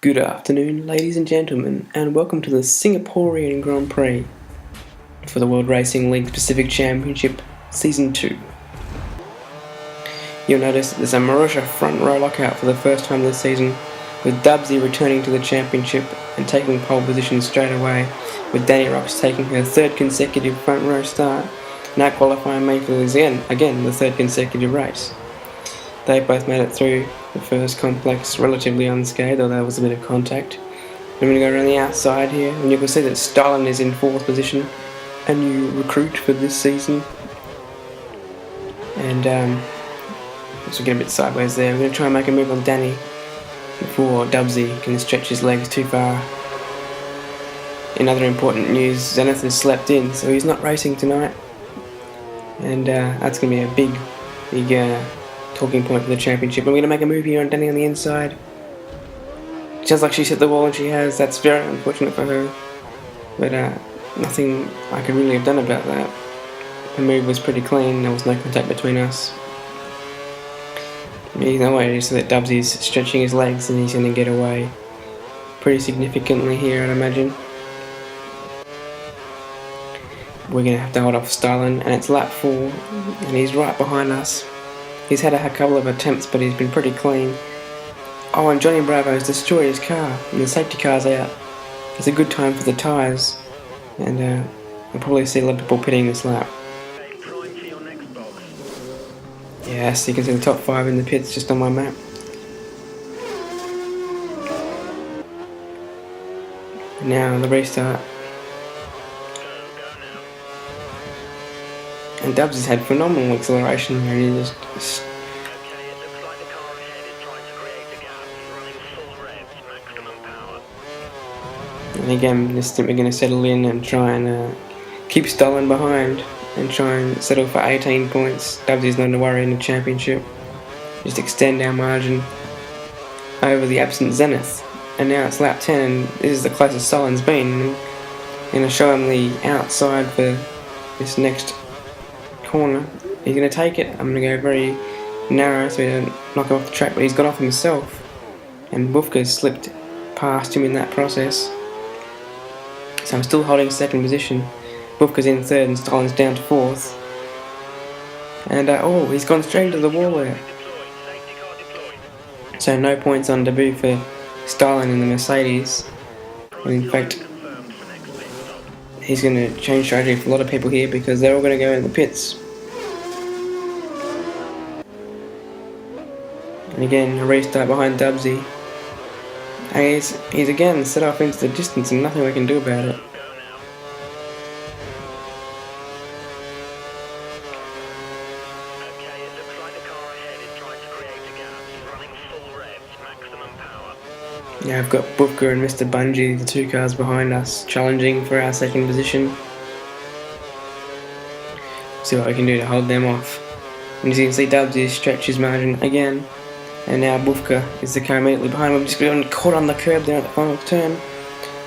Good afternoon, ladies and gentlemen, and welcome to the Singaporean Grand Prix for the World Racing League Pacific Championship Season 2. You'll notice there's a Marussia front row lockout for the first time this season, with Dubzzy returning to the championship and taking pole position straight away, with Danny Rocks taking her third consecutive front row start, now qualifying Mayfield again the third consecutive race. They both made it through the first complex relatively unscathed, although there was a bit of contact. I'm going to go around the outside here, and you can see that Stalin is in 4th position, a new recruit for this season. And so get a bit sideways there. We're going to try and make a move on Danny before Dubzzy can stretch his legs too far. In other important news, Zenith has slept in, so he's not racing tonight. And that's going to be a big talking point for the championship. I'm going to make a move here on Danny on the inside. Sounds like she's hit the wall, and she has. That's very unfortunate for her. But nothing I could really have done about that. The move was pretty clean. There was no contact between us. There's no way so that Dubzy's stretching his legs and he's going to get away pretty significantly here, I'd imagine. We're going to have to hold off Stalin, and it's lap 4, and he's right behind us. He's had a couple of attempts, but he's been pretty clean. Oh, and Johnny Bravo's destroyed his car, and the safety car's out. It's a good time for the tyres, and we'll probably see a lot of people pitting this lap. Yes, you can see the top 5 in the pits just on my map. Now the restart. And Dubzzy's had phenomenal acceleration here. He just and again, just think we're going to settle in and try and keep Stalin behind and try and settle for 18 points. Dubzzy's not to worry in the championship. Just extend our margin over the absent Zenith. And now it's lap 10, and this is the closest Stalin's been. I'm going to show him the outside for this next corner. He's going to take it. I'm going to go very narrow so he doesn't knock him off the track, but he's got off himself, and Bufka's slipped past him in that process. So I'm still holding 2nd position. Bufka's in 3rd and Stalin's down to 4th. And oh, he's gone straight into the wall there. So no points on debut for Stalin in the Mercedes. And in fact, he's going to change strategy for a lot of people here because they're all going to go in the pits. And again, a restart behind Dubzzy. And he's again set off into the distance and nothing we can do about it. Now I've got Bufka and Mr. Bungie, the 2 cars behind us, challenging for our 2nd position. See what we can do to hold them off. And as you can see, Dubzzy stretched his margin again. And now Bufka is the car immediately behind him. Just got caught on the curb there at the final turn.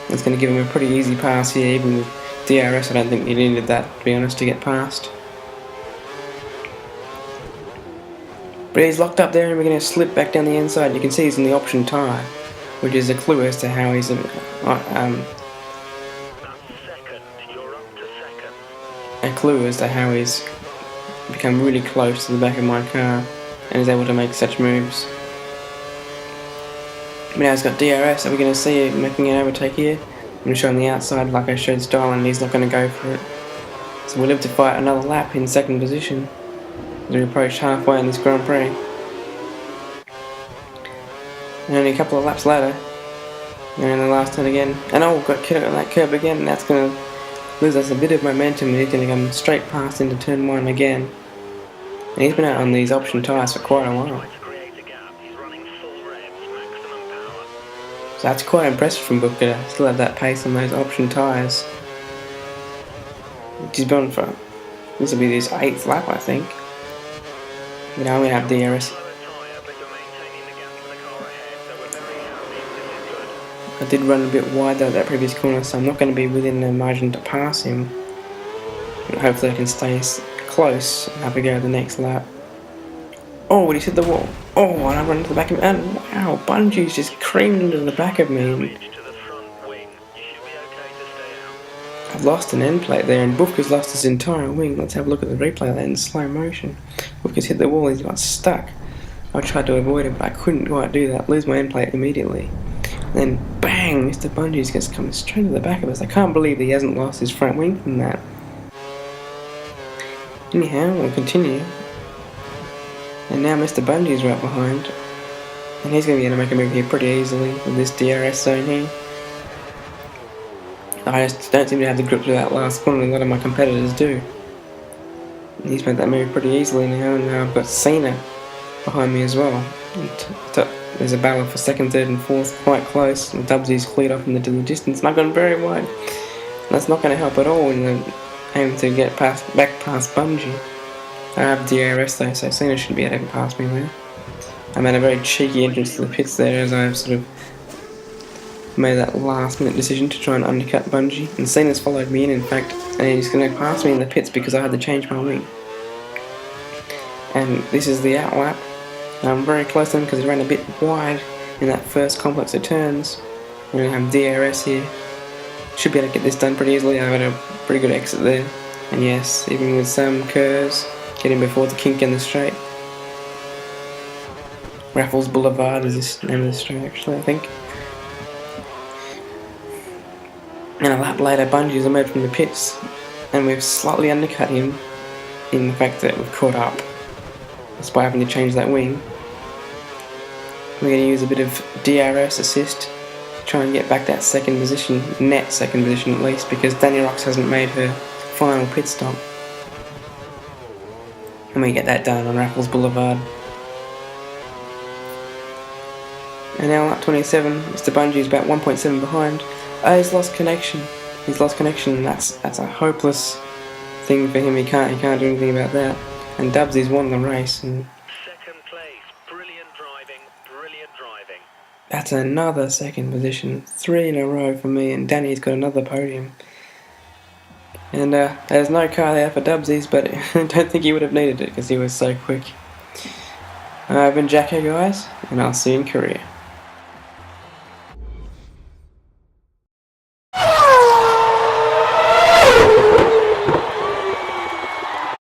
That's going to give him a pretty easy pass here, even with DRS. I don't think he needed that, to be honest, to get past. But he's locked up there, and we're going to slip back down the inside. You can see he's in the option tyre, which is a clue as to how he's become really close to the back of my car and is able to make such moves. But now he's got DRS, so we're going to see him making an overtake here. I'm going to show him the outside like I showed Stalin, and he's not going to go for it. So we'll live to fight another lap in 2nd position as we approach halfway in this Grand Prix. And only a couple of laps later, and the last turn again, and oh, got killed on that curb again, and that's going to lose us a bit of momentum, and he's going to come straight past into turn 1 again. And he's been out on these option tyres for quite a while. So that's quite impressive from Bufka to still have that pace on those option tyres. He's gone for, this will be his 8th lap, I think. But now we have DRS. I did run a bit wide though at that previous corner, so I'm not going to be within the margin to pass him. And hopefully I can stay close and have a go at the next lap. Oh, but he's hit the wall. Oh, and I run into the back of him, and wow, Bungie's just creamed into the back of me. I've lost an end plate there, and Bufka's lost his entire wing. Let's have a look at the replay of that in slow motion. Bufka's hit the wall, he's got stuck. I tried to avoid it, but I couldn't quite do that. Lose my end plate immediately. And then, bang! Mr. Bungie's just coming straight to the back of us. I can't believe he hasn't lost his front wing from that. Anyhow, we'll continue. And now Mr. Bungie's right behind. And he's going to be able to make a move here pretty easily with this DRS zone here. I just don't seem to have the grip to that last corner, a lot of my competitors do. And he's made that move pretty easily now, and now I've got Cena behind me as well. There's a battle for second, third and fourth, quite close, and Dubzy's cleared off into the distance, and I've gone very wide. And that's not going to help at all in the aim to get back past Bungie. I have DRS though, so Cena should be able to get past me there. I made a very cheeky entrance to the pits there as I've sort of made that last minute decision to try and undercut Bungie, and Cena's followed me in fact, and he's going to pass me in the pits because I had to change my wing. And this is the outlap, and I'm very close to him because he ran a bit wide in that first complex of turns. We're going to have DRS here. Should be able to get this done pretty easily. I've had a pretty good exit there, and yes, even with some curves, getting before the kink in the straight. Raffles Boulevard is the name of the straight actually, I think. And a lap later, Bungie's emerged from the pits, and we've slightly undercut him in the fact that we've caught up. That's by having to change that wing. We're going to use a bit of DRS assist to try and get back that second position, net second position at least, because Danny Rocks hasn't made her final pit stop. And we get that done on Raffles Boulevard. And now lap 27, Mr. Bungie's about 1.7 behind. Oh, he's lost connection. He's lost connection, and that's a hopeless thing for him. He can't do anything about that. And Dubzy's won the race. And second place, brilliant driving. That's another second position, 3 in a row for me. And Danny's got another podium. And there's no car there for Dubzy's, but I don't think he would have needed it because he was so quick. I've been Jacko, guys, and I'll see you in Korea.